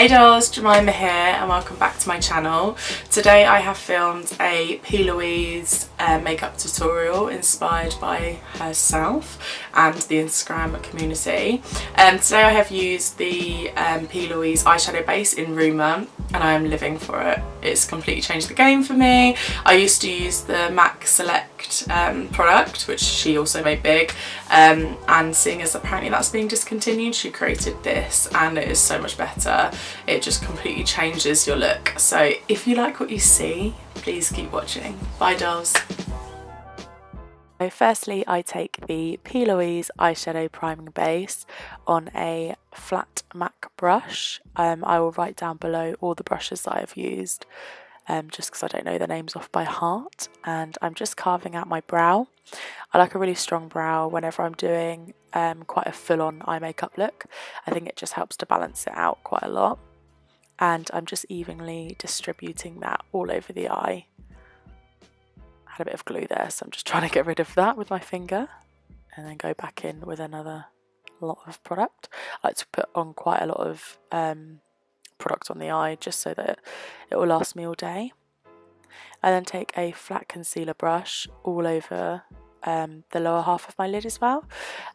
Hey dolls, Jemima here and welcome back to my channel. Today I have filmed a P.Louise makeup tutorial inspired by herself and the Instagram community. Today I have used the P.Louise eyeshadow base in Rumour and I am living for it. It's completely changed the game for me. I used to use the MAC Select product, which she also made big, and seeing as apparently that's being discontinued, she created this and it is so much better. It just completely changes your look. So if you like what you see, please keep watching. Bye dolls. So firstly, I take the P.Louise eyeshadow priming base on a flat MAC brush. I will write down below all the brushes that I've used, just because I don't know the names off by heart, and I'm just carving out my brow. I like a really strong brow whenever I'm doing quite a full-on eye makeup look. I think it just helps to balance it out quite a lot, and I'm just evenly distributing that all over the eye. I had a bit of glue there, so I'm just trying to get rid of that with my finger and then go back in with another lot of product. I like to put on quite a lot of product on the eye just so that it will last me all day. I then take a flat concealer brush all over the lower half of my lid as well,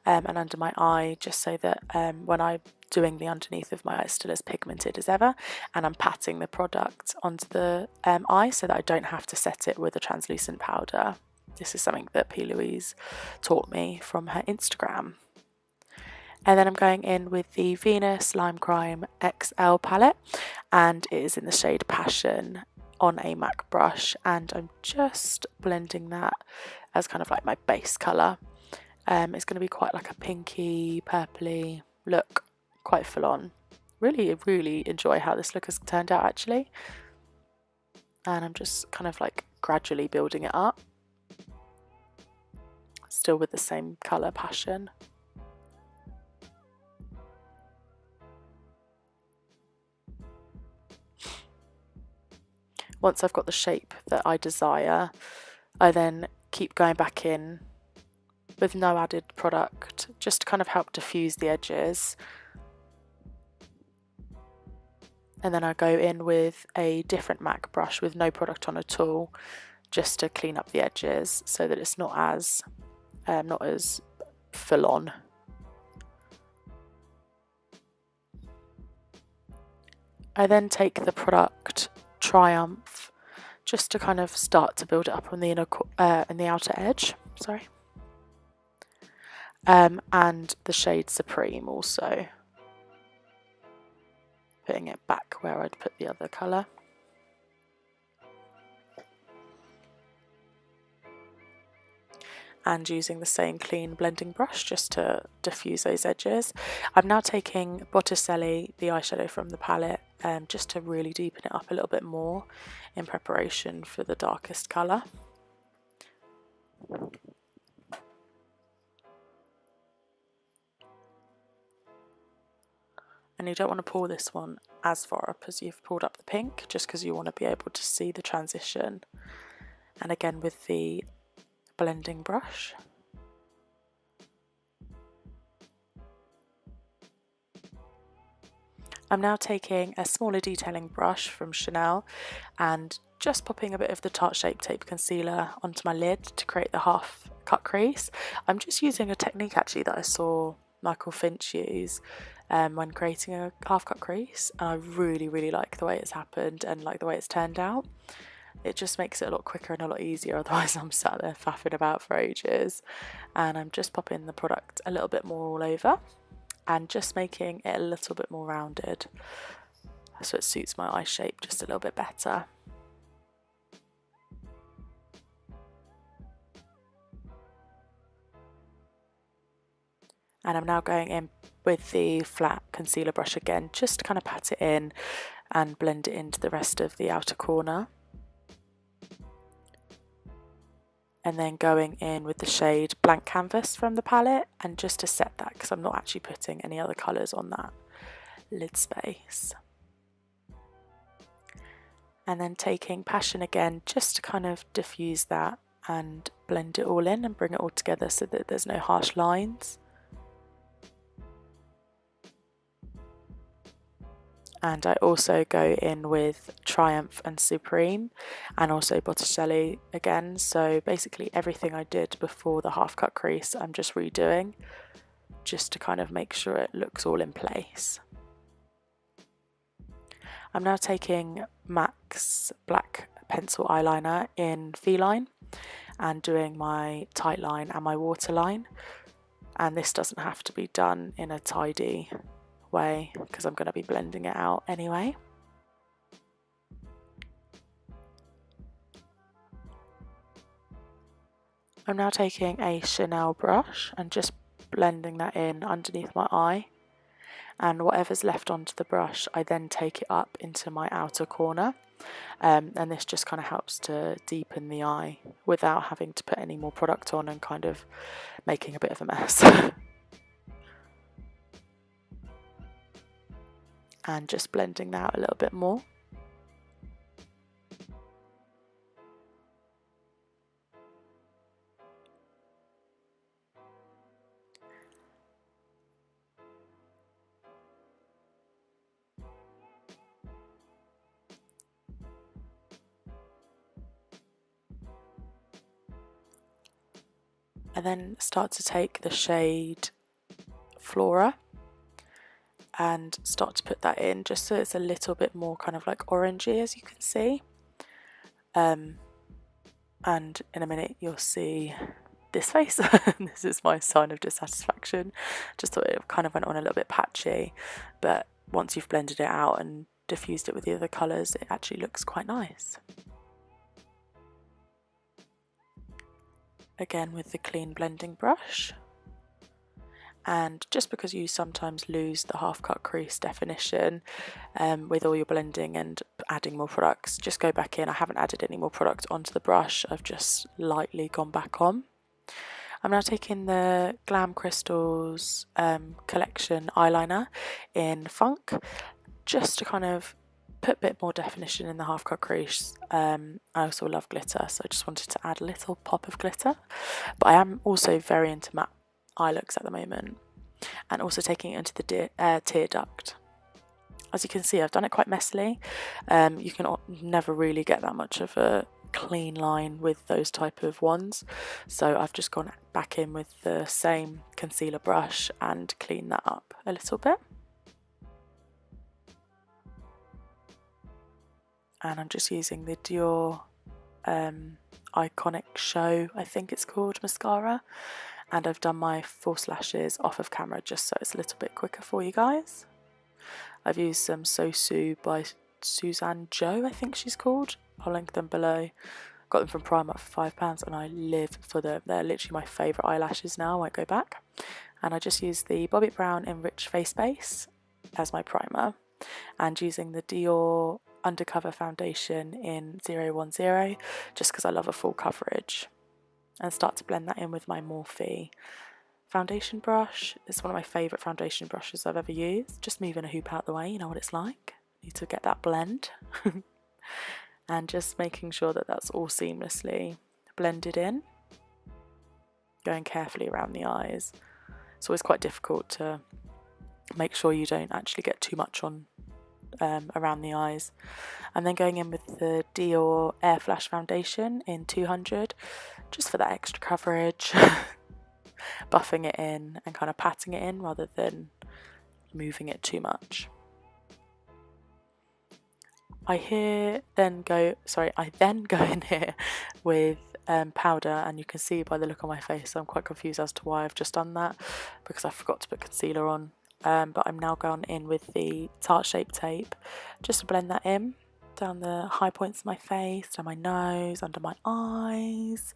and under my eye, just so that when I'm doing the underneath of my eye, it's still as pigmented as ever, and I'm patting the product onto the eye so that I don't have to set it with a translucent powder. This is something that P.Louise taught me from her Instagram. And then I'm going in with the Venus Lime Crime XL palette, and it is in the shade Passion on a MAC brush, and I'm just blending that as kind of like my base colour. It's going to be quite like a pinky, purpley look, quite full on. Really enjoy how this look has turned out actually. And I'm just kind of like gradually building it up, still with the same colour Passion. Once I've got the shape that I desire, I then keep going back in with no added product, just to kind of help diffuse the edges. And then I go in with a different MAC brush with no product on at all, just to clean up the edges so that it's not as full on. I then take the product Triumph just to kind of start to build it up on the in the outer edge, sorry, and the shade Supreme also, putting it back where I'd put the other colour. And using the same clean blending brush just to diffuse those edges. I'm now taking Botticelli, the eyeshadow from the palette, just to really deepen it up a little bit more in preparation for the darkest colour. And you don't want to pull this one as far up as you've pulled up the pink, just because you want to be able to see the transition. And again with the blending brush. I'm now taking a smaller detailing brush from Chanel and just popping a bit of the Tarte Shape Tape concealer onto my lid to create the half cut crease. I'm just using a technique actually that I saw Michael Finch use when creating a half cut crease, and I really like the way it's happened and like the way it's turned out. It just makes it a lot quicker and a lot easier, otherwise I'm sat there faffing about for ages. And I'm just popping the product a little bit more all over and just making it a little bit more rounded so it suits my eye shape just a little bit better. And I'm now going in with the flat concealer brush again, just to kind of pat it in and blend it into the rest of the outer corner. And then going in with the shade Blank Canvas from the palette, and just to set that, because I'm not actually putting any other colours on that lid space. And then taking Passion again, just to kind of diffuse that and blend it all in and bring it all together so that there's no harsh lines. And I also go in with Triumph and Supreme, and also Botticelli again. So basically everything I did before the half cut crease I'm just redoing, just to kind of make sure it looks all in place. I'm now taking MAC's black pencil eyeliner in Feline and doing my tight line and my waterline. And this doesn't have to be done in a tidy way because I'm going to be blending it out anyway. I'm now taking a Chanel brush and just blending that in underneath my eye, and whatever's left onto the brush I then take it up into my outer corner, and this just kind of helps to deepen the eye without having to put any more product on and kind of making a bit of a mess. And just blending that out a little bit more. And then start to take the shade Flora and start to put that in, just so it's a little bit more kind of like orangey, as you can see. And in a minute you'll see this face. This is my sign of dissatisfaction. Just thought it kind of went on a little bit patchy, but once you've blended it out and diffused it with the other colours, it actually looks quite nice. Again with the clean blending brush. And just because you sometimes lose the half cut crease definition with all your blending and adding more products, just go back in. I haven't added any more product onto the brush, I've just lightly gone back on. I'm now taking the Glam Crystals collection eyeliner in Funk, just to kind of put a bit more definition in the half cut crease. I also love glitter, so I just wanted to add a little pop of glitter. But I am also very into matte eye looks at the moment, and also taking it into the tear duct. As you can see, I've done it quite messily. You can never really get that much of a clean line with those type of ones, so I've just gone back in with the same concealer brush and cleaned that up a little bit. And I'm just using the Dior Iconic Show, I think it's called, mascara. And I've done my false lashes off of camera just so it's a little bit quicker for you guys. I've used some SOSU by Suzanne Jo, I think she's called. I'll link them below. Got them from Primark for £5 and I live for them. They're literally my favourite eyelashes now, I won't go back. And I just used the Bobbi Brown Enriched Face Base as my primer, and using the Dior Undercover foundation in 010 just because I love a full coverage. And start to blend that in with my Morphe foundation brush. It's one of my favourite foundation brushes I've ever used. Just moving a hoop out the way, you know what it's like. Need to get that blend. And just making sure that that's all seamlessly blended in. Going carefully around the eyes. It's always quite difficult to make sure you don't actually get too much on around the eyes. And then going in with the Dior Airflash foundation in 200, just for that extra coverage. Buffing it in and kind of patting it in rather than moving it too much. I then go in here with powder, and you can see by the look on my face I'm quite confused as to why I've just done that, because I forgot to put concealer on. But I'm now going in with the Tarte Shape Tape just to blend that in down the high points of my face, down my nose, under my eyes.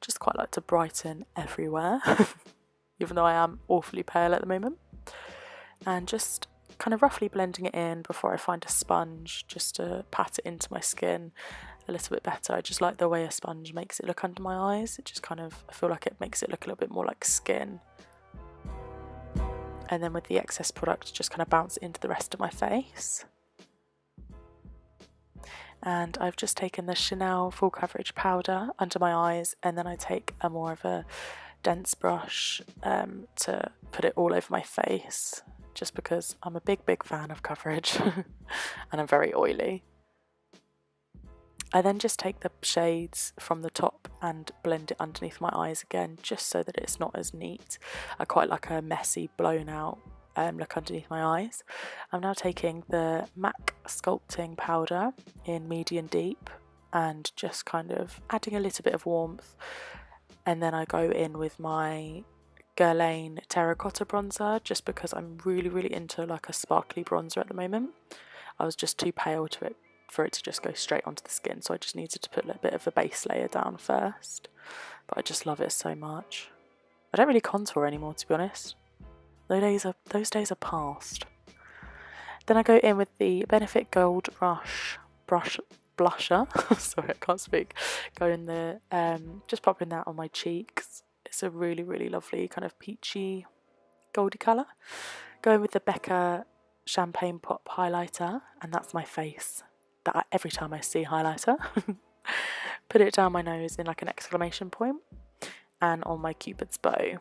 Just quite like to brighten everywhere, even though I am awfully pale at the moment. And just kind of roughly blending it in before I find a sponge just to pat it into my skin a little bit better. I just like the way a sponge makes it look under my eyes. It just kind of, I feel like it makes it look a little bit more like skin. And then with the excess product, just kind of bounce it into the rest of my face. And I've just taken the Chanel full coverage powder under my eyes, and then I take a more of a dense brush to put it all over my face, just because I'm a big fan of coverage and I'm very oily. I then just take the shades from the top and blend it underneath my eyes again, just so that it's not as neat. I quite like a messy, blown out look underneath my eyes. I'm now taking the MAC Sculpting Powder in medium deep and just kind of adding a little bit of warmth. And then I go in with my Guerlain Terracotta bronzer, just because I'm really into like a sparkly bronzer at the moment. I was just too pale for it to just go straight onto the skin, so I just needed to put a little bit of a base layer down first. But I just love it so much. I don't really contour anymore, to be honest. Those days are past. Then I go in with the Benefit Gold Rush blusher. Sorry, I can't speak. Go in the just popping that on my cheeks. It's a really lovely kind of peachy goldy colour. Go in with the Becca Champagne Pop highlighter, and that's my face. Every time I see highlighter, put it down my nose in like an exclamation point, and on my Cupid's bow,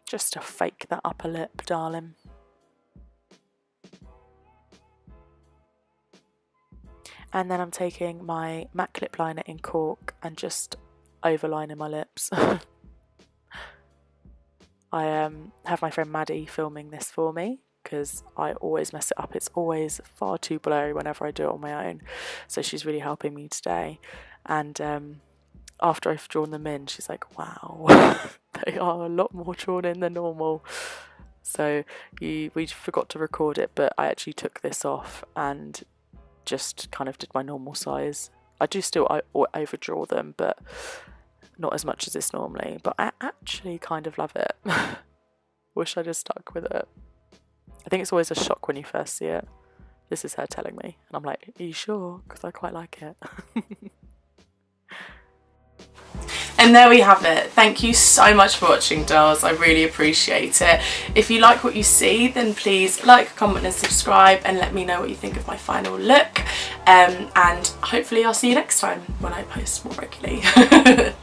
just to fake that upper lip, darling. And then I'm taking my MAC lip liner in Cork and just overlining my lips. I have my friend Maddie filming this for me, because I always mess it up. It's always far too blurry whenever I do it on my own. So she's really helping me today. And after I've drawn them in, she's like, wow, they are a lot more drawn in than normal. So we forgot to record it, but I actually took this off and just kind of did my normal size. I do still overdraw them, but not as much as this normally. But I actually kind of love it. Wish I just stuck with it. I think it's always a shock when you first see it. This is her telling me, and I'm like, are you sure? Because I quite like it. And there we have it. Thank you so much for watching, dolls. I really appreciate it. If you like what you see, then please like, comment and subscribe, and let me know what you think of my final look. And hopefully I'll see you next time when I post more regularly.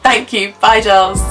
Thank you. Bye, dolls.